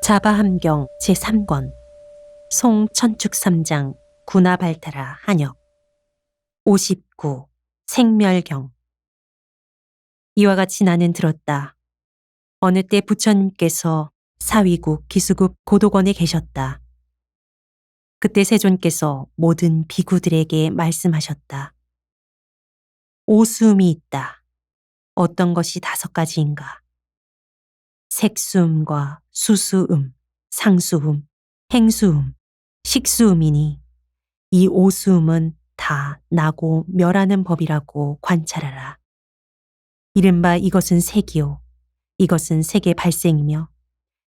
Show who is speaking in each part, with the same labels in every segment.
Speaker 1: 자바함경 제3권 송천축삼장 군하발달하 한역 59. 생멸경. 이와 같이 나는 들었다. 어느 때 부처님께서 사위국 기수급 고도건에 계셨다. 그때 세존께서 모든 비구들에게 말씀하셨다. 오수음이 있다. 어떤 것이 5가지인가? 색수음과 수수음, 상수음, 행수음, 식수음이니 이 오수음은 다 나고 멸하는 법이라고 관찰하라. 이른바 이것은 색이요, 이것은 색의 발생이며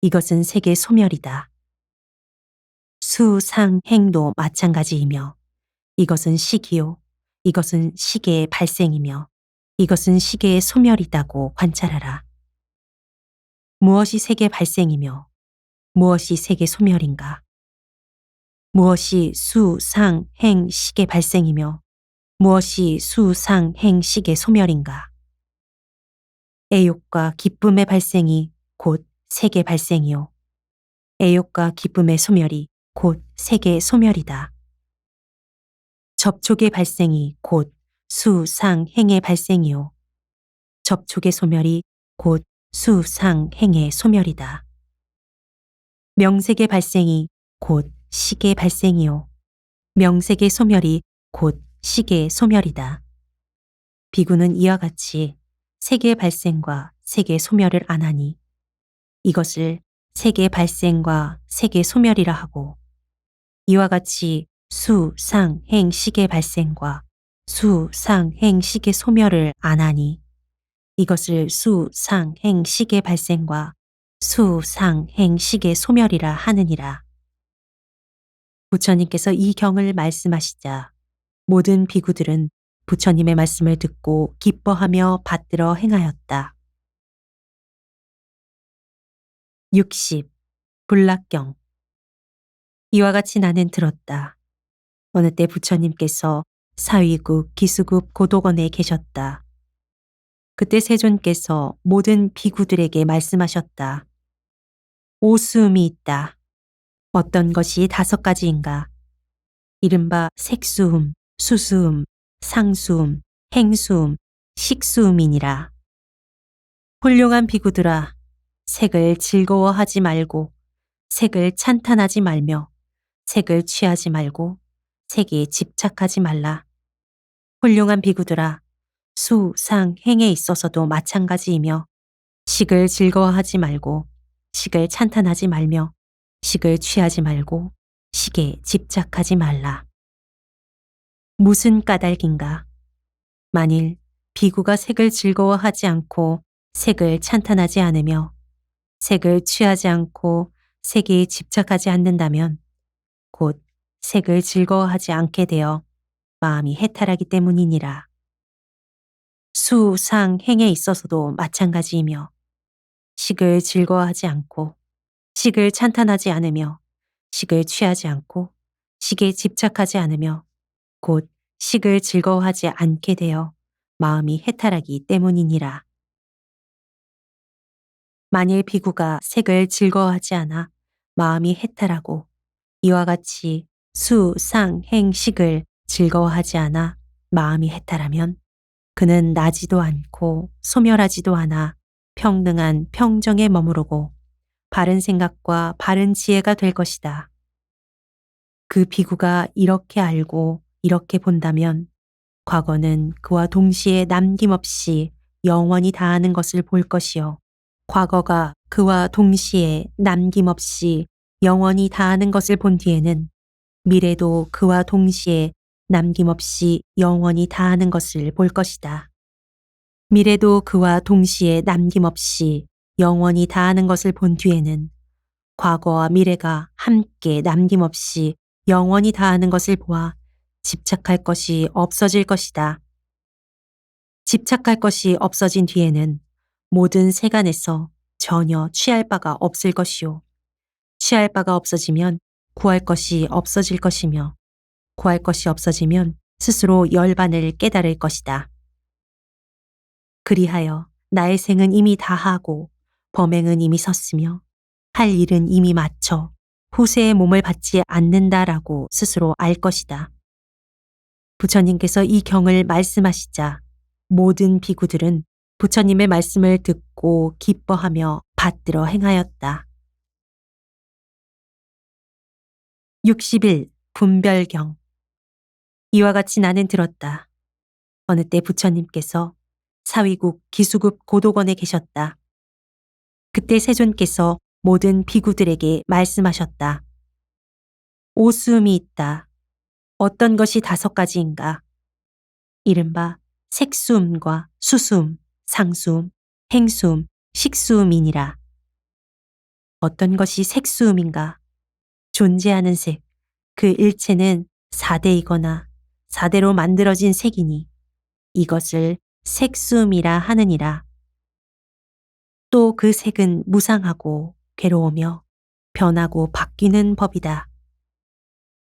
Speaker 1: 이것은 색의 소멸이다. 수, 상, 행도 마찬가지이며 이것은 식이요, 이것은 식의 발생이며 이것은 식의 소멸이다고 관찰하라. 무엇이 색의 발생이며 무엇이 색의 소멸인가? 무엇이 수, 상, 행, 식의 발생이며 무엇이 수, 상, 행, 식의 소멸인가? 애욕과 기쁨의 발생이 곧 색의 발생이요. 애욕과 기쁨의 소멸이 곧 색의 소멸이다. 접촉의 발생이 곧 수, 상, 행의 발생이요. 접촉의 소멸이 곧 수, 상, 행의 소멸이다. 명색의 발생이 곧 식의 발생이요. 명색의 소멸이 곧 식의 소멸이다. 비구는 이와 같이 색의 발생과 색의 소멸을 안 하니 이것을 색의 발생과 색의 소멸이라 하고, 이와 같이 수, 상, 행, 식의 발생과 수, 상, 행, 식의 소멸을 안 하니 이것을 수, 상, 행, 식의 발생과 수, 상, 행, 식의 소멸이라 하느니라. 부처님께서 이 경을 말씀하시자 모든 비구들은 부처님의 말씀을 듣고 기뻐하며 받들어 행하였다. 60. 불락경. 이와 같이 나는 들었다. 어느 때 부처님께서 사위국 기수급 고도건에 계셨다. 그때 세존께서 모든 비구들에게 말씀하셨다. 오수음이 있다. 어떤 것이 5가지인가? 이른바 색수음, 수수음, 상수음, 행수음, 식수음이니라. 훌륭한 비구들아, 색을 즐거워하지 말고 색을 찬탄하지 말며 색을 취하지 말고 색에 집착하지 말라. 훌륭한 비구들아, 수, 상, 행에 있어서도 마찬가지이며 식을 즐거워하지 말고 식을 찬탄하지 말며 식을 취하지 말고 식에 집착하지 말라. 무슨 까닭인가? 만일 비구가 색을 즐거워하지 않고 색을 찬탄하지 않으며 색을 취하지 않고 색에 집착하지 않는다면 곧 색을 즐거워하지 않게 되어 마음이 해탈하기 때문이니라. 수, 상, 행에 있어서도 마찬가지이며 식을 즐거워하지 않고 식을 찬탄하지 않으며 식을 취하지 않고 식에 집착하지 않으며 곧 식을 즐거워하지 않게 되어 마음이 해탈하기 때문이니라. 만일 비구가 색을 즐거워하지 않아 마음이 해탈하고 이와 같이 수, 상, 행, 식을 즐거워하지 않아 마음이 해탈하면 그는 나지도 않고 소멸하지도 않아 평등한 평정에 머무르고 바른 생각과 바른 지혜가 될 것이다. 그 비구가 이렇게 알고 이렇게 본다면 과거는 그와 동시에 남김없이 영원히 다하는 것을 볼 것이요. 과거가 그와 동시에 남김없이 영원히 다하는 것을 본 뒤에는 미래도 그와 동시에 남김없이 영원히 다하는 것을 볼 것이다. 미래도 그와 동시에 남김없이 영원히 다하는 것을 본 뒤에는 과거와 미래가 함께 남김없이 영원히 다하는 것을 보아 집착할 것이 없어질 것이다. 집착할 것이 없어진 뒤에는 모든 세간에서 전혀 취할 바가 없을 것이요. 취할 바가 없어지면 구할 것이 없어질 것이며 구할 것이 없어지면 스스로 열반을 깨달을 것이다. 그리하여 나의 생은 이미 다하고 범행은 이미 섰으며 할 일은 이미 마쳐 후세의 몸을 받지 않는다라고 스스로 알 것이다. 부처님께서 이 경을 말씀하시자 모든 비구들은 부처님의 말씀을 듣고 기뻐하며 받들어 행하였다. 60일 분별경. 이와 같이 나는 들었다. 어느 때 부처님께서 사위국 기수급 고도건에 계셨다. 그때 세존께서 모든 비구들에게 말씀하셨다. 오수음이 있다. 어떤 것이 5가지인가? 이른바 색수음과 수수음, 상수음, 행수음, 식수음이니라. 어떤 것이 색수음인가? 존재하는 색, 그 일체는 4대이거나 4대로 만들어진 색이니 이것을 색수음이라 하느니라. 또 그 색은 무상하고 괴로우며 변하고 바뀌는 법이다.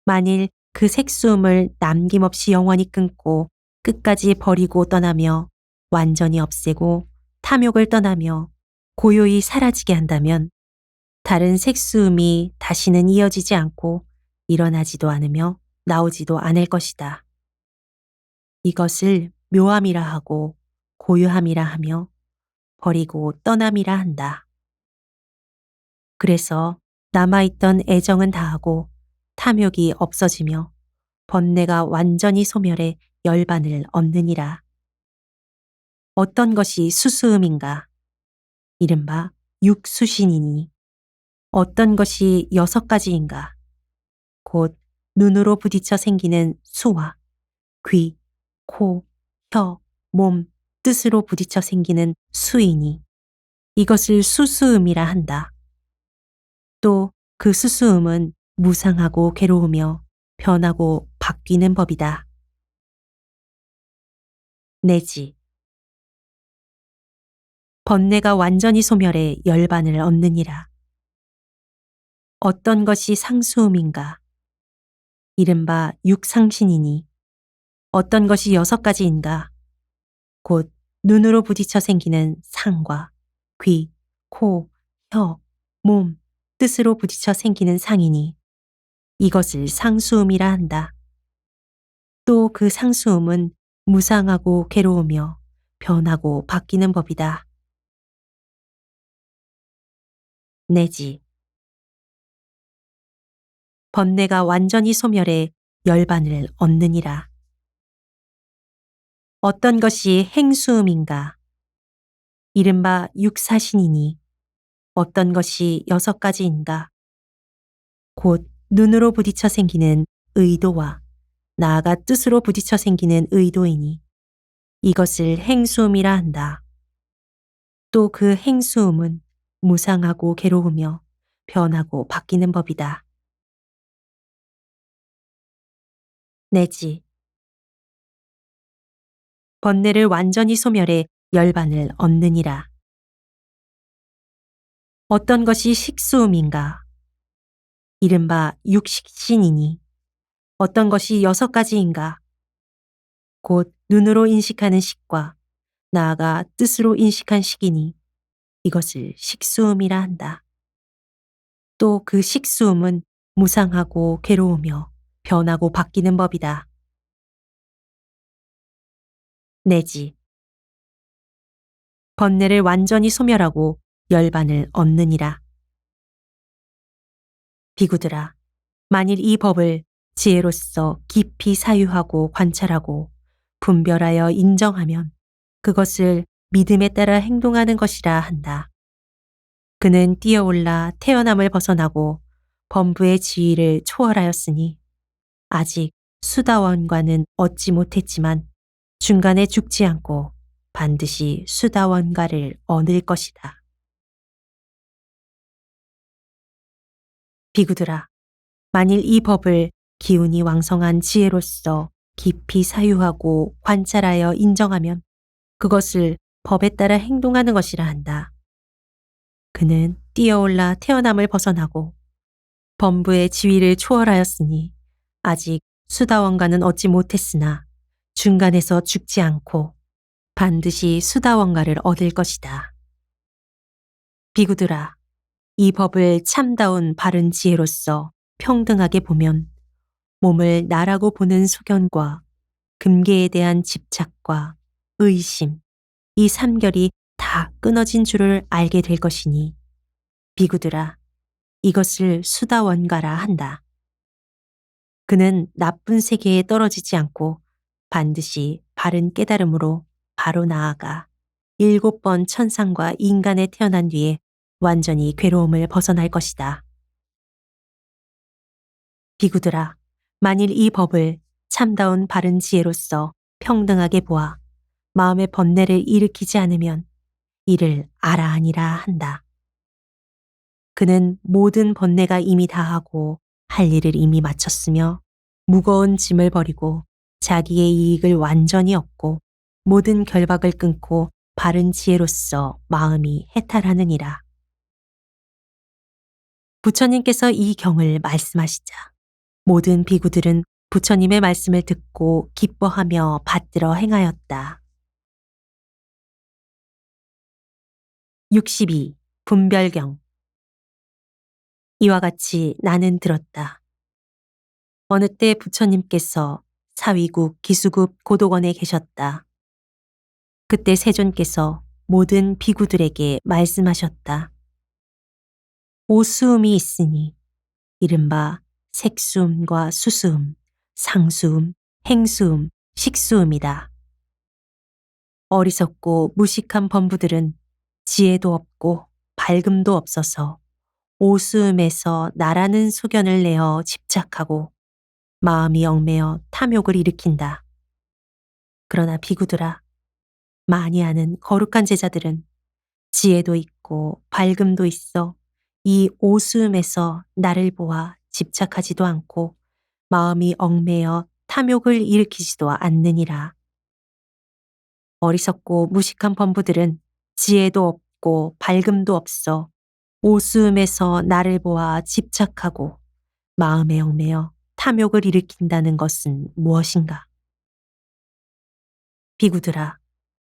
Speaker 1: 만일 그 색수음을 남김없이 영원히 끊고 끝까지 버리고 떠나며 완전히 없애고 탐욕을 떠나며 고요히 사라지게 한다면 다른 색수음이 다시는 이어지지 않고 일어나지도 않으며 나오지도 않을 것이다. 이것을 묘함이라 하고 고요함이라 하며 버리고 떠남이라 한다. 그래서 남아있던 애정은 다하고 탐욕이 없어지며 번뇌가 완전히 소멸해 열반을 얻느니라. 어떤 것이 수수음인가? 이른바 육수신이니 어떤 것이 6가지인가? 곧 눈으로 부딪혀 생기는 수와 귀, 코, 혀, 몸, 뜻으로 부딪혀 생기는 수이니 이것을 수수음이라 한다. 또 그 수수음은 무상하고 괴로우며 변하고 바뀌는 법이다. 내지 번뇌가 완전히 소멸해 열반을 얻느니라. 어떤 것이 상수음인가? 이른바 육상신이니 어떤 것이 6가지인가? 곧 눈으로 부딪혀 생기는 상과 귀, 코, 혀, 몸, 뜻으로 부딪혀 생기는 상이니 이것을 상수음이라 한다. 또 그 상수음은 무상하고 괴로우며 변하고 바뀌는 법이다. 내지 번뇌가 완전히 소멸해 열반을 얻느니라. 어떤 것이 행수음인가? 이른바 육사신이니 어떤 것이 6가지인가? 곧 눈으로 부딪혀 생기는 의도와 나아가 뜻으로 부딪혀 생기는 의도이니 이것을 행수음이라 한다. 또 그 행수음은 무상하고 괴로우며 변하고 바뀌는 법이다. 내지 번뇌를 완전히 소멸해 열반을 얻느니라. 어떤 것이 식수음인가? 이른바 육식신이니 어떤 것이 6가지인가? 곧 눈으로 인식하는 식과 나아가 뜻으로 인식한 식이니 이것을 식수음이라 한다. 또 그 식수음은 무상하고 괴로우며 변하고 바뀌는 법이다. 내지 번뇌를 완전히 소멸하고 열반을 얻느니라. 비구들아, 만일 이 법을 지혜로서 깊이 사유하고 관찰하고 분별하여 인정하면 그것을 믿음에 따라 행동하는 것이라 한다. 그는 뛰어올라 태어남을 벗어나고 범부의 지위를 초월하였으니 아직 수다원과는 얻지 못했지만 중간에 죽지 않고 반드시 수다원가를 얻을 것이다. 비구들아, 만일 이 법을 기운이 왕성한 지혜로서 깊이 사유하고 관찰하여 인정하면 그것을 법에 따라 행동하는 것이라 한다. 그는 뛰어올라 태어남을 벗어나고 범부의 지위를 초월하였으니 아직 수다원가는 얻지 못했으나 중간에서 죽지 않고 반드시 수다원가를 얻을 것이다. 비구들아, 이 법을 참다운 바른 지혜로서 평등하게 보면 몸을 나라고 보는 소견과 금계에 대한 집착과 의심, 이 삼결이 다 끊어진 줄을 알게 될 것이니 비구들아 이것을 수다원가라 한다. 그는 나쁜 세계에 떨어지지 않고 반드시 바른 깨달음으로 바로 나아가 7번 천상과 인간에 태어난 뒤에 완전히 괴로움을 벗어날 것이다. 비구들아, 만일 이 법을 참다운 바른 지혜로서 평등하게 보아 마음의 번뇌를 일으키지 않으면 이를 알아하니라 한다. 그는 모든 번뇌가 이미 다하고 할 일을 이미 마쳤으며 무거운 짐을 버리고 자기의 이익을 완전히 얻고 모든 결박을 끊고 바른 지혜로서 마음이 해탈하느니라. 부처님께서 이 경을 말씀하시자 모든 비구들은 부처님의 말씀을 듣고 기뻐하며 받들어 행하였다. 62. 분별경. 이와 같이 나는 들었다. 어느 때 부처님께서 사위국 기수급 고도건에 계셨다. 그때 세존께서 모든 비구들에게 말씀하셨다. 오수음이 있으니 이른바 색수음과 수수음, 상수음, 행수음, 식수음이다. 어리석고 무식한 범부들은 지혜도 없고 밝음도 없어서 오수음에서 나라는 소견을 내어 집착하고 마음이 얽매여 탐욕을 일으킨다. 그러나 비구들아, 많이 아는 거룩한 제자들은 지혜도 있고 밝음도 있어 이 오수음에서 나를 보아 집착하지도 않고 마음이 얽매여 탐욕을 일으키지도 않느니라. 어리석고 무식한 범부들은 지혜도 없고 밝음도 없어 오수음에서 나를 보아 집착하고 마음에 얽매여 탐욕을 일으킨다는 것은 무엇인가? 비구들아,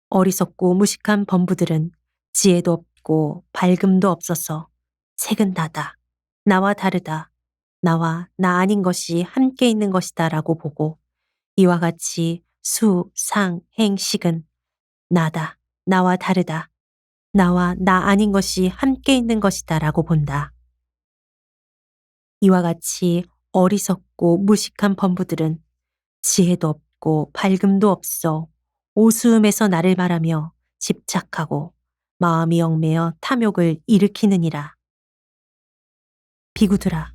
Speaker 1: 어리석고 무식한 범부들은 지혜도 없고 밝음도 없어서 색은 나다, 나와 다르다, 나와 나 아닌 것이 함께 있는 것이다 라고 보고 이와 같이 수, 상, 행, 식은 나다, 나와 다르다, 나와 나 아닌 것이 함께 있는 것이다 라고 본다. 이와 같이 어리석고 무식한 범부들은 지혜도 없고 밝음도 없어 오수음에서 나를 말하며 집착하고 마음이 얽매여 탐욕을 일으키느니라. 비구들아,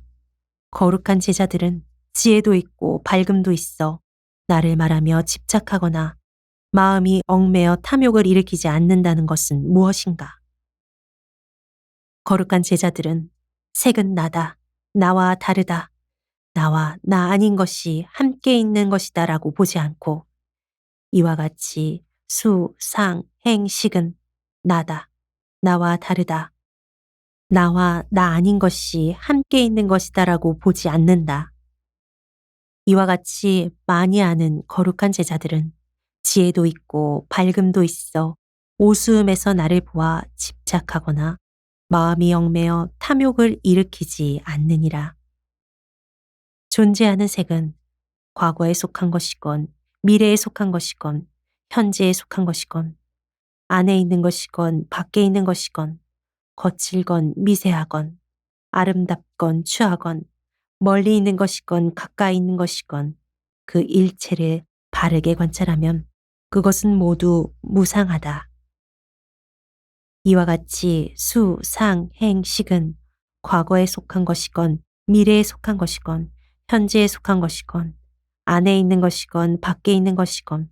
Speaker 1: 거룩한 제자들은 지혜도 있고 밝음도 있어 나를 말하며 집착하거나 마음이 얽매여 탐욕을 일으키지 않는다는 것은 무엇인가? 거룩한 제자들은 색은 나다, 나와 다르다, 나와 나 아닌 것이 함께 있는 것이다 라고 보지 않고 이와 같이 수, 상, 행, 식은 나다, 나와 다르다, 나와 나 아닌 것이 함께 있는 것이다 라고 보지 않는다. 이와 같이 많이 아는 거룩한 제자들은 지혜도 있고 밝음도 있어 오수음에서 나를 보아 집착하거나 마음이 얽매여 탐욕을 일으키지 않느니라. 존재하는 색은 과거에 속한 것이건 미래에 속한 것이건 현재에 속한 것이건 안에 있는 것이건 밖에 있는 것이건 거칠건 미세하건 아름답건 추하건 멀리 있는 것이건 가까이 있는 것이건 그 일체를 바르게 관찰하면 그것은 모두 무상하다. 이와 같이 수, 상, 행, 식은 과거에 속한 것이건 미래에 속한 것이건 현재에 속한 것이건 안에 있는 것이건 밖에 있는 것이건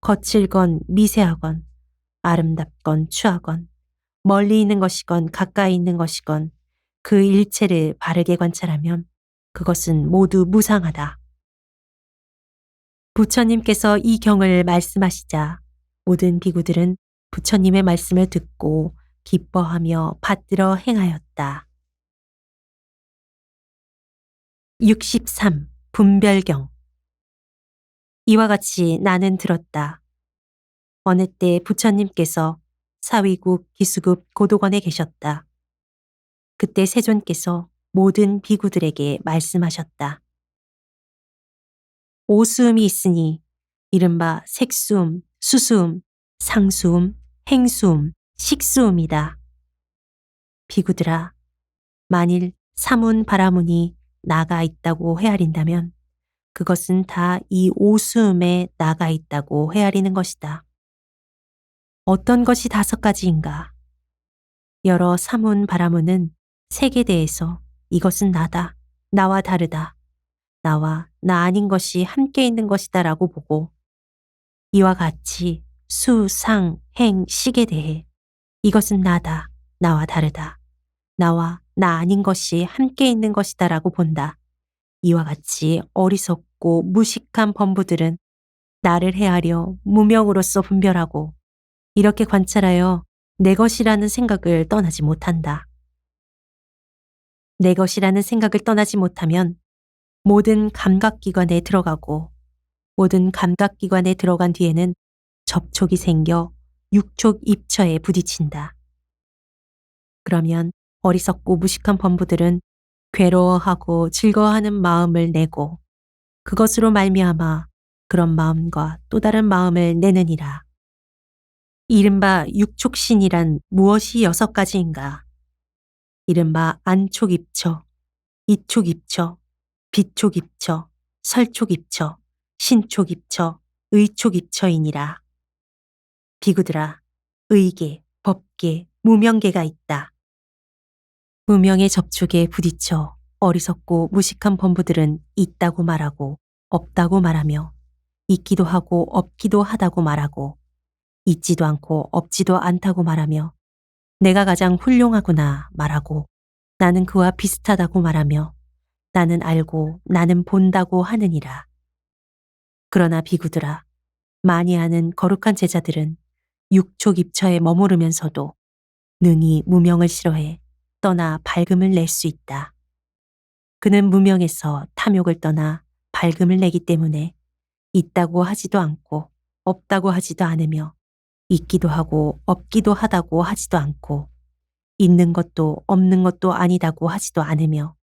Speaker 1: 거칠건 미세하건 아름답건 추하건 멀리 있는 것이건 가까이 있는 것이건 그 일체를 바르게 관찰하면 그것은 모두 무상하다. 부처님께서 이 경을 말씀하시자 모든 비구들은 부처님의 말씀을 듣고 기뻐하며 받들어 행하였다. 63. 분별경. 이와 같이 나는 들었다. 어느 때 부처님께서 사위국 기수급 고도건에 계셨다. 그때 세존께서 모든 비구들에게 말씀하셨다. 오수음이 있으니 이른바 색수음, 수수음, 상수음, 행수음, 식수음이다. 비구들아, 만일 사문 바라문이 나가 있다고 헤아린다면 그것은 다 이 오수음에 나가 있다고 헤아리는 것이다. 어떤 것이 5가지인가? 여러 사문 바라문은 색에 대해서 이것은 나다, 나와 다르다, 나와 나 아닌 것이 함께 있는 것이다 라고 보고 이와 같이 수, 상, 행, 식에 대해 이것은 나다, 나와 다르다, 나와 나 아닌 것이 함께 있는 것이다 라고 본다. 이와 같이 어리석고 무식한 범부들은 나를 헤아려 무명으로서 분별하고 이렇게 관찰하여 내 것이라는 생각을 떠나지 못한다. 내 것이라는 생각을 떠나지 못하면 모든 감각기관에 들어가고 모든 감각기관에 들어간 뒤에는 접촉이 생겨 육촉 입처에 부딪힌다. 그러면 어리석고 무식한 범부들은 괴로워하고 즐거워하는 마음을 내고 그것으로 말미암아 그런 마음과 또 다른 마음을 내느니라. 이른바 육촉신이란 무엇이 6가지인가? 이른바 안촉입처, 이촉입처, 비촉입처, 설촉입처, 신촉입처, 의촉입처이니라. 비구들아, 의계, 법계, 무명계가 있다. 무명의 접촉에 부딪혀 어리석고 무식한 범부들은 있다고 말하고 없다고 말하며 있기도 하고 없기도 하다고 말하고 있지도 않고 없지도 않다고 말하며 내가 가장 훌륭하구나 말하고 나는 그와 비슷하다고 말하며 나는 알고 나는 본다고 하느니라. 그러나 비구들아, 많이 아는 거룩한 제자들은 육촉 입처에 머무르면서도 능히 무명을 싫어해 떠나 밝음을 낼 수 있다. 그는 무명에서 탐욕을 떠나 밝음을 내기 때문에 있다고 하지도 않고 없다고 하지도 않으며 있기도 하고 없기도 하다고 하지도 않고 있는 것도 없는 것도 아니다고 하지도 않으며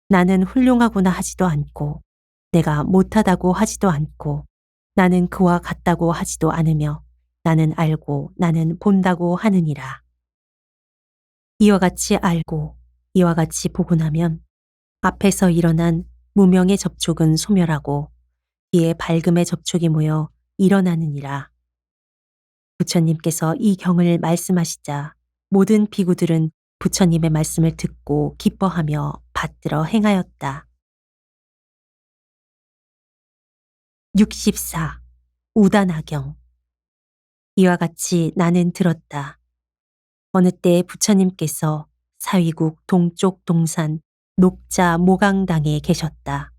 Speaker 1: 나는 훌륭하구나 하지도 않고 내가 못하다고 하지도 않고 나는 그와 같다고 하지도 않으며 나는 알고 나는 본다고 하느니라. 이와 같이 알고 이와 같이 보고 나면 앞에서 일어난 무명의 접촉은 소멸하고 뒤에 밝음의 접촉이 모여 일어나느니라. 부처님께서 이 경을 말씀하시자 모든 비구들은 부처님의 말씀을 듣고 기뻐하며 받들어 행하였다. 64. 우다나경. 이와 같이 나는 들었다. 어느 때 부처님께서 사위국 동쪽 동산 녹자 모강당에 계셨다.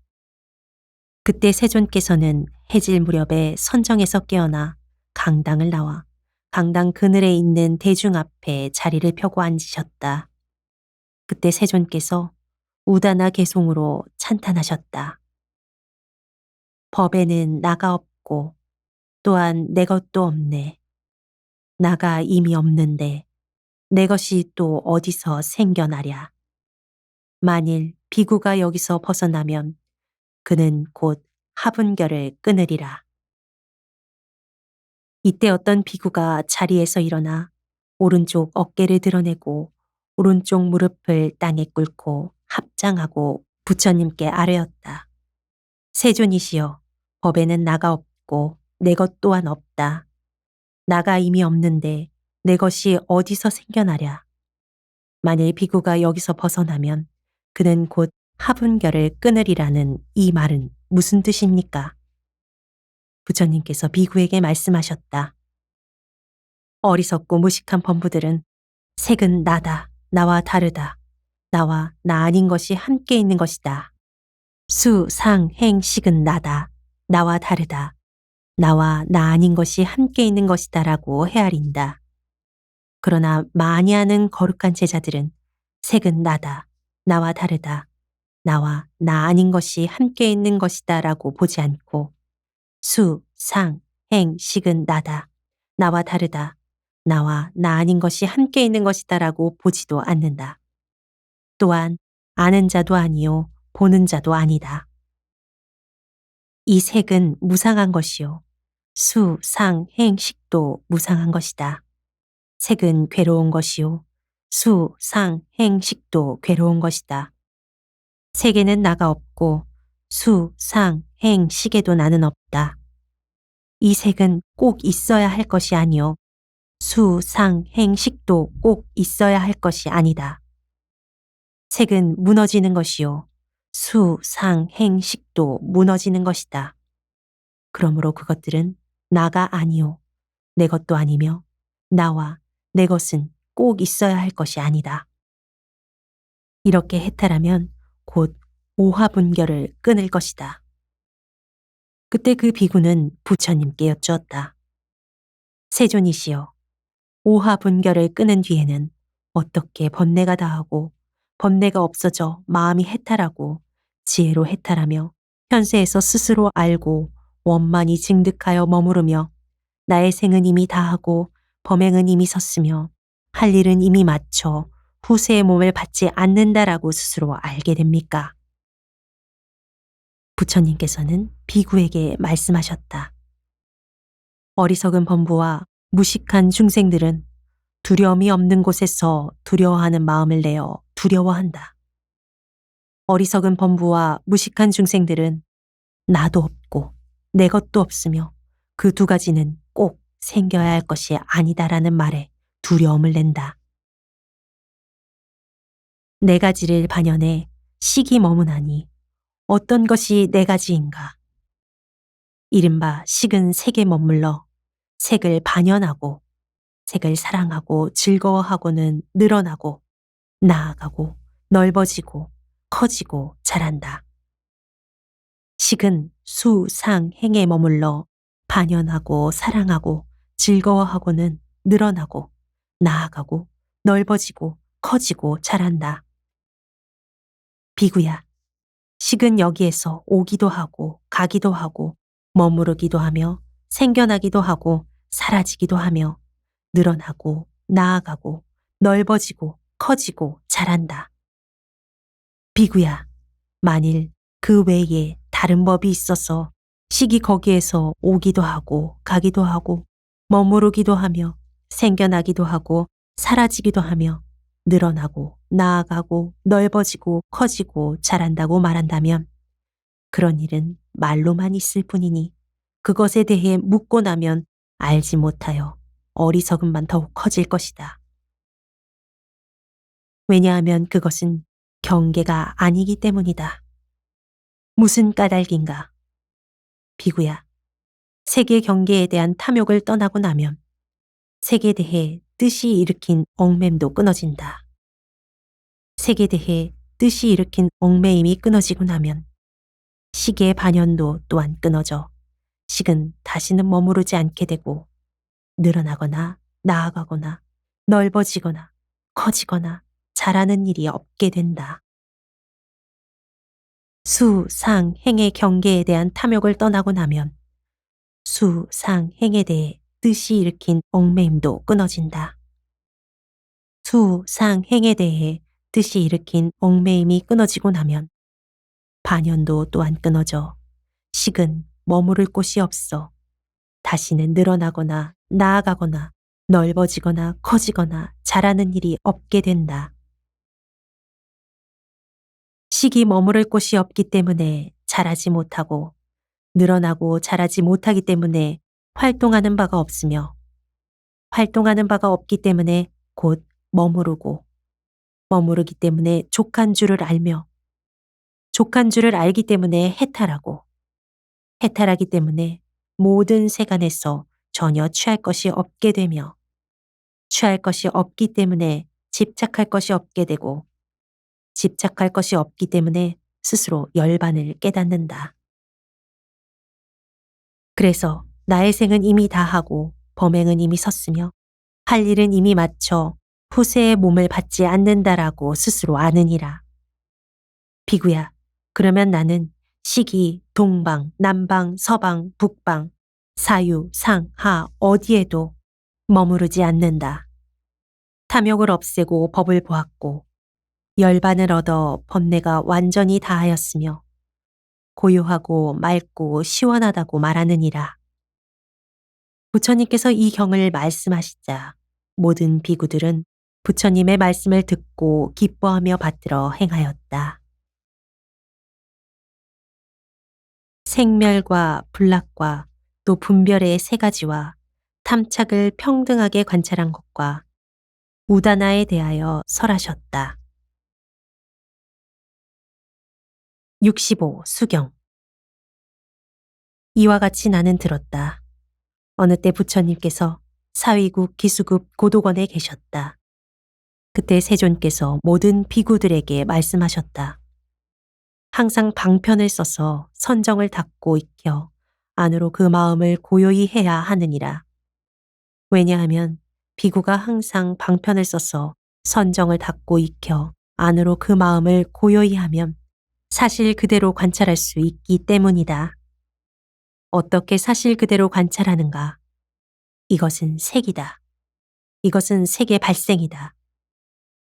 Speaker 1: 그때 세존께서는 해질 무렵에 선정에서 깨어나 강당을 나와 강당 그늘에 있는 대중 앞에 자리를 펴고 앉으셨다. 그때 세존께서 우다나 개송으로 찬탄하셨다. 법에는 나가 없고 또한 내 것도 없네. 나가 이미 없는데 내 것이 또 어디서 생겨나랴. 만일 비구가 여기서 벗어나면 그는 곧 하분결을 끊으리라. 이때 어떤 비구가 자리에서 일어나 오른쪽 어깨를 드러내고 오른쪽 무릎을 땅에 꿇고 합장하고 부처님께 아뢰었다. 세존이시여, 법에는 나가 없고 내 것 또한 없다. 나가 이미 없는데 내 것이 어디서 생겨나랴. 만일 비구가 여기서 벗어나면 그는 곧 하분결을 끊으리라는 이 말은 무슨 뜻입니까? 부처님께서 비구에게 말씀하셨다. 어리석고 무식한 범부들은 색은 나다, 나와 다르다, 나와 나 아닌 것이 함께 있는 것이다. 수, 상, 행, 식은 나다, 나와 다르다, 나와 나 아닌 것이 함께 있는 것이다 라고 헤아린다. 그러나 많이 아는 거룩한 제자들은 색은 나다, 나와 다르다, 나와 나 아닌 것이 함께 있는 것이다 라고 보지 않고 수, 상, 행, 식은 나다, 나와 다르다, 나와 나 아닌 것이 함께 있는 것이다 라고 보지도 않는다. 또한 아는 자도 아니요 보는 자도 아니다. 이 색은 무상한 것이요 수, 상, 행, 식도 무상한 것이다. 색은 괴로운 것이요 수, 상, 행, 식도 괴로운 것이다. 색에는 나가 없고 수, 상, 행, 식에도 나는 없다. 이 색은 꼭 있어야 할 것이 아니요 수, 상, 행, 식도 꼭 있어야 할 것이 아니다. 색은 무너지는 것이요 수, 상, 행, 식도 무너지는 것이다. 그러므로 그것들은 나가 아니요 내 것도 아니며 나와 내 것은 꼭 있어야 할 것이 아니다. 이렇게 해탈하면 곧 오화분결을 끊을 것이다. 그때 그 비구는 부처님께 여쭈었다. 세존이시여, 오화분결을 끊은 뒤에는 어떻게 번뇌가 다하고 번뇌가 없어져 마음이 해탈하고 지혜로 해탈하며 현세에서 스스로 알고 원만히 증득하여 머무르며 나의 생은 이미 다하고 범행은 이미 섰으며 할 일은 이미 마쳐 후세의 몸을 받지 않는다라고 스스로 알게 됩니까? 부처님께서는 비구에게 말씀하셨다. 어리석은 범부와 무식한 중생들은 두려움이 없는 곳에서 두려워하는 마음을 내어 두려워한다. 어리석은 범부와 무식한 중생들은 나도 없고 내 것도 없으며 그 두 가지는 꼭 생겨야 할 것이 아니다라는 말에 두려움을 낸다. 네 가지를 반연해 식이 머무나니 어떤 것이 네 가지인가? 이른바 식은 색에 머물러 색을 반연하고 색을 사랑하고 즐거워하고는 늘어나고 나아가고 넓어지고 커지고 자란다. 식은 수, 상, 행에 머물러 반연하고 사랑하고 즐거워하고는 늘어나고 나아가고 넓어지고 커지고 자란다. 비구야, 식은 여기에서 오기도 하고 가기도 하고 머무르기도 하며 생겨나기도 하고 사라지기도 하며 늘어나고 나아가고 넓어지고 커지고 자란다. 비구야, 만일 그 외에 다른 법이 있어서 식이 거기에서 오기도 하고 가기도 하고 머무르기도 하며 생겨나기도 하고 사라지기도 하며 늘어나고 나아가고 넓어지고 커지고 자란다고 말한다면 그런 일은 말로만 있을 뿐이니 그것에 대해 묻고 나면 알지 못하여 어리석음만 더욱 커질 것이다. 왜냐하면 그것은 경계가 아니기 때문이다. 무슨 까닭인가? 비구야, 세계 경계에 대한 탐욕을 떠나고 나면 색에 대해 뜻이 일으킨 얽맴도 끊어진다. 색에 대해 뜻이 일으킨 얽매임이 끊어지고 나면 식의 반연도 또한 끊어져 식은 다시는 머무르지 않게 되고 늘어나거나 나아가거나 넓어지거나 커지거나 자라는 일이 없게 된다. 수, 상, 행의 경계에 대한 탐욕을 떠나고 나면 수, 상, 행에 대해 뜻이 일으킨 얽매임도 끊어진다. 수, 상, 행에 대해 뜻이 일으킨 얽매임이 끊어지고 나면 반연도 또한 끊어져 식은 머무를 곳이 없어 다시는 늘어나거나 나아가거나 넓어지거나 커지거나 자라는 일이 없게 된다. 식이 머무를 곳이 없기 때문에 자라지 못하고 늘어나고 자라지 못하기 때문에 활동하는 바가 없으며 활동하는 바가 없기 때문에 곧 머무르고 머무르기 때문에 족한 줄을 알며 족한 줄을 알기 때문에 해탈하고 해탈하기 때문에 모든 세간에서 전혀 취할 것이 없게 되며 취할 것이 없기 때문에 집착할 것이 없게 되고 집착할 것이 없기 때문에 스스로 열반을 깨닫는다. 그래서 나의 생은 이미 다하고 범행은 이미 섰으며 할 일은 이미 마쳐 후세의 몸을 받지 않는다라고 스스로 아느니라. 비구야, 그러면 나는 시기, 동방, 남방, 서방, 북방, 사유, 상, 하 어디에도 머무르지 않는다. 탐욕을 없애고 법을 보았고 열반을 얻어 번뇌가 완전히 다하였으며 고요하고 맑고 시원하다고 말하느니라. 부처님께서 이 경을 말씀하시자 모든 비구들은 부처님의 말씀을 듣고 기뻐하며 받들어 행하였다. 생멸과 불락과 또 분별의 세 가지와 탐착을 평등하게 관찰한 것과 우다나에 대하여 설하셨다. 65. 수경. 이와 같이 나는 들었다. 어느 때 부처님께서 사위국 기수급 고도건에 계셨다. 그때 세존께서 모든 비구들에게 말씀하셨다. 항상 방편을 써서 선정을 닫고 익혀 안으로 그 마음을 고요히 해야 하느니라. 왜냐하면 비구가 항상 방편을 써서 선정을 닫고 익혀 안으로 그 마음을 고요히 하면 사실 그대로 관찰할 수 있기 때문이다. 어떻게 사실 그대로 관찰하는가? 이것은 색이다. 이것은 색의 발생이다.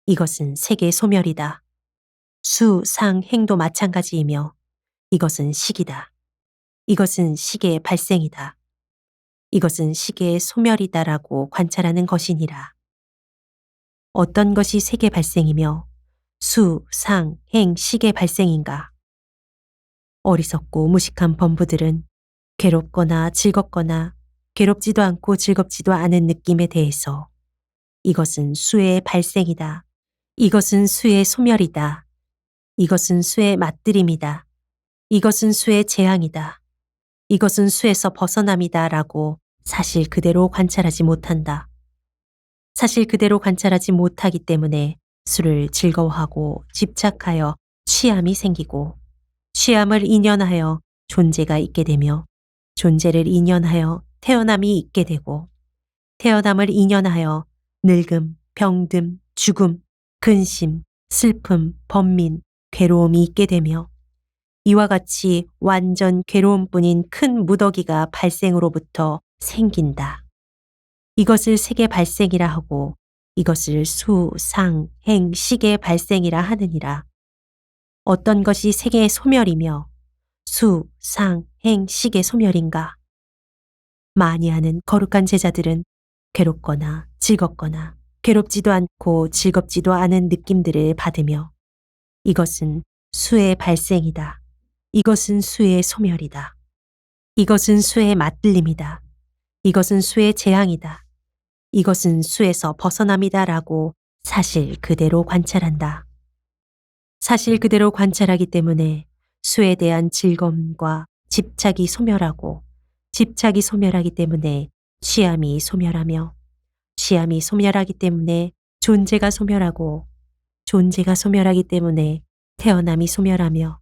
Speaker 1: 이것은 색의 소멸이다. 수, 상, 행도 마찬가지이며 이것은 식이다. 이것은 식의 발생이다. 이것은 식의 소멸이다라고 관찰하는 것이니라. 어떤 것이 색의 발생이며 수, 상, 행, 식의 발생인가? 어리석고 무식한 범부들은 괴롭거나 즐겁거나 괴롭지도 않고 즐겁지도 않은 느낌에 대해서 이것은 수의 발생이다. 이것은 수의 소멸이다. 이것은 수의 맞들임이다. 이것은 수의 재앙이다. 이것은 수에서 벗어남이다 라고 사실 그대로 관찰하지 못한다. 사실 그대로 관찰하지 못하기 때문에 수를 즐거워하고 집착하여 취함이 생기고 취함을 인연하여 존재가 있게 되며 존재를 인연하여 태어남이 있게 되고 태어남을 인연하여 늙음, 병듦, 죽음, 근심, 슬픔, 번민, 괴로움이 있게 되며 이와 같이 완전 괴로움뿐인 큰 무더기가 발생으로부터 생긴다. 이것을 색의 발생이라 하고 이것을 수, 상, 행, 식의 발생이라 하느니라. 어떤 것이 색의 소멸이며 수, 상, 행, 식의 소멸인가? 많이 하는 거룩한 제자들은 괴롭거나 즐겁거나 괴롭지도 않고 즐겁지도 않은 느낌들을 받으며 이것은 수의 발생이다. 이것은 수의 소멸이다. 이것은 수의 맞들림이다. 이것은 수의 재앙이다. 이것은 수에서 벗어남이다 라고 사실 그대로 관찰한다. 사실 그대로 관찰하기 때문에 수에 대한 즐거움과 집착이 소멸하고 집착이 소멸하기 때문에 취함이 소멸하며 취함이 소멸하기 때문에 존재가 소멸하고 존재가 소멸하기 때문에 태어남이 소멸하며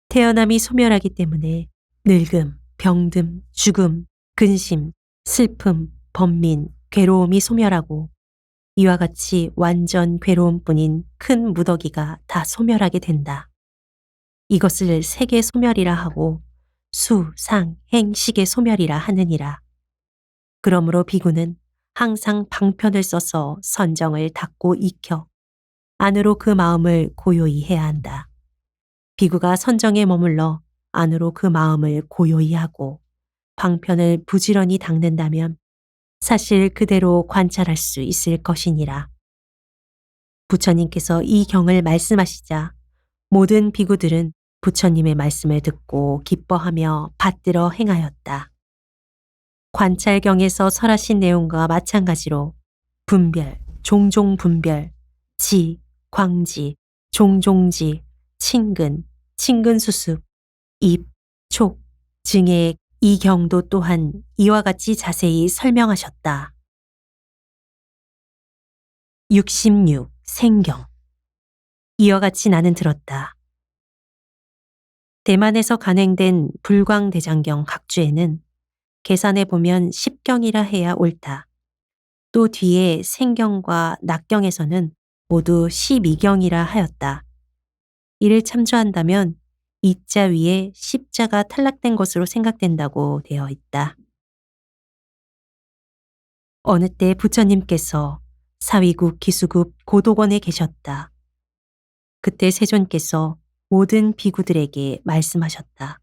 Speaker 1: 태어남이 소멸하기 때문에 늙음, 병듦, 죽음, 근심, 슬픔, 번민, 괴로움이 소멸하고 이와 같이 완전 괴로움뿐인 큰 무더기가 다 소멸하게 된다. 이것을 색의 소멸이라 하고 수, 상, 행, 식의 소멸이라 하느니라. 그러므로 비구는 항상 방편을 써서 선정을 닫고 익혀 안으로 그 마음을 고요히 해야 한다. 비구가 선정에 머물러 안으로 그 마음을 고요히 하고 방편을 부지런히 닦는다면 사실 그대로 관찰할 수 있을 것이니라. 부처님께서 이 경을 말씀하시자 모든 비구들은 부처님의 말씀을 듣고 기뻐하며 받들어 행하였다. 관찰경에서 설하신 내용과 마찬가지로 분별, 종종 분별, 지, 광지, 종종지, 친근, 친근수습, 입, 촉, 증의 이 경도 또한 이와 같이 자세히 설명하셨다. 66. 생경. 이와 같이 나는 들었다. 대만에서 간행된 불광대장경 각주에는 계산해 보면 10경이라 해야 옳다. 또 뒤에 생경과 낙경에서는 모두 12경이라 하였다. 이를 참조한다면 이자 위에 10자가 탈락된 것으로 생각된다고 되어 있다. 어느 때 부처님께서 사위국 기수국 고도건에 계셨다. 그때 세존께서 모든 비구들에게 말씀하셨다.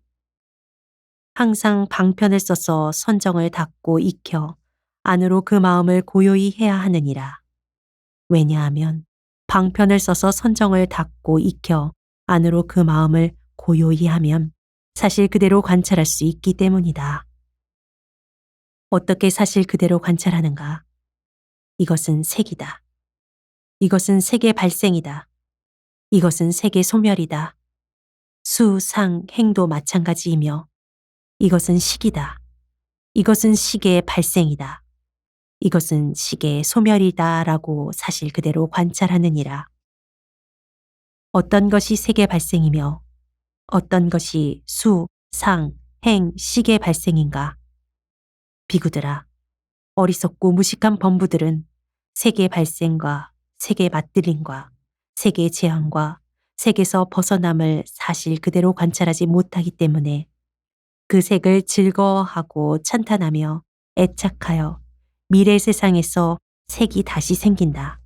Speaker 1: 항상 방편을 써서 선정을 닫고 익혀 안으로 그 마음을 고요히 해야 하느니라. 왜냐하면 방편을 써서 선정을 닫고 익혀 안으로 그 마음을 고요히 하면 사실 그대로 관찰할 수 있기 때문이다. 어떻게 사실 그대로 관찰하는가? 이것은 색이다. 이것은 색의 발생이다. 이것은 색의 소멸이다. 수, 상, 행도 마찬가지이며 이것은 식이다. 이것은 식의 발생이다. 이것은 식의 소멸이다 라고 사실 그대로 관찰하느니라. 어떤 것이 색의 발생이며 어떤 것이 수, 상, 행, 식의 발생인가? 비구들아, 어리석고 무식한 범부들은 색의 발생과 색의 맞들림과 색의 제한과 색에서 벗어남을 사실 그대로 관찰하지 못하기 때문에 그 색을 즐거워하고 찬탄하며 애착하여 미래 세상에서 색이 다시 생긴다.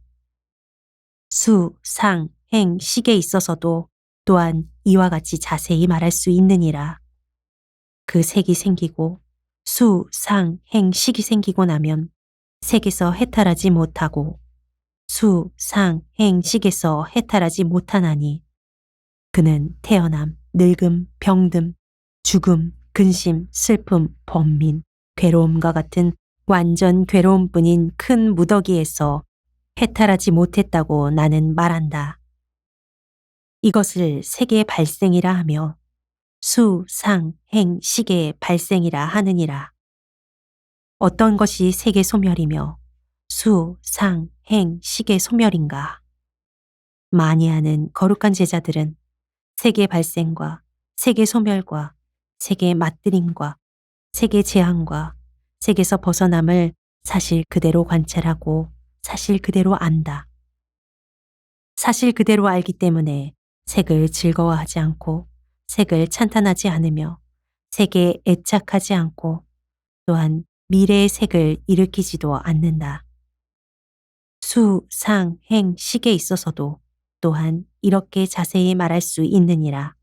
Speaker 1: 수, 상, 행, 식에 있어서도 또한 이와 같이 자세히 말할 수 있느니라. 그 색이 생기고 수, 상, 행, 식이 생기고 나면 색에서 해탈하지 못하고 수, 상, 행, 식에서 해탈하지 못하나니 그는 태어남, 늙음, 병듦, 죽음, 근심, 슬픔, 번민, 괴로움과 같은 완전 괴로움뿐인 큰 무더기에서 해탈하지 못했다고 나는 말한다. 이것을 색의 발생이라 하며 수, 상, 행, 식의 발생이라 하느니라. 어떤 것이 색의 소멸이며 수, 상, 행, 식의 소멸인가? 많이 아는 거룩한 제자들은 색의 발생과 색의 소멸과 색의 맞들임과 색의 제한과 색에서 벗어남을 사실 그대로 관찰하고 사실 그대로 안다. 사실 그대로 알기 때문에 색을 즐거워하지 않고 색을 찬탄하지 않으며 색에 애착하지 않고 또한 미래의 색을 일으키지도 않는다. 수, 상, 행, 식에 있어서도 또한 이렇게 자세히 말할 수 있느니라.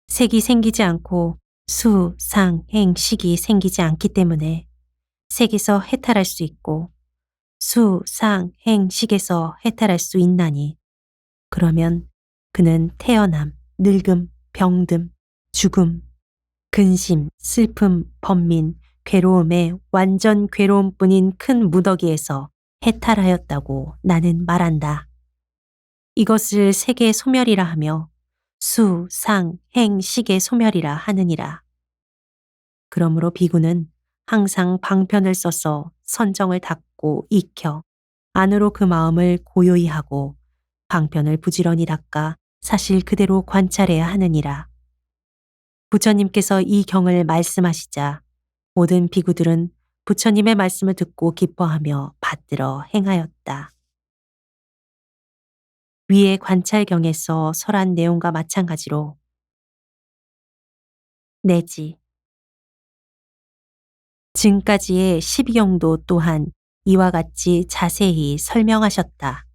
Speaker 1: 색이 생기지 않고 수, 상, 행, 식이 생기지 않기 때문에 색에서 해탈할 수 있고 수, 상, 행, 식에서 해탈할 수 있나니 그러면 그는 태어남, 늙음, 병듦, 죽음, 근심, 슬픔, 번민, 괴로움의 완전 괴로움뿐인 큰 무더기에서 해탈하였다고 나는 말한다. 이것을 색의 소멸이라 하며 수, 상, 행, 식의 소멸이라 하느니라. 그러므로 비구는 항상 방편을 써서 선정을 닫고 익혀 안으로 그 마음을 고요히 하고 방편을 부지런히 닦아 사실 그대로 관찰해야 하느니라. 부처님께서 이 경을 말씀하시자 모든 비구들은 부처님의 말씀을 듣고 기뻐하며 받들어 행하였다. 위의 관찰경에서 설한 내용과 마찬가지로 내지 지금까지의 12경도 또한 이와 같이 자세히 설명하셨다.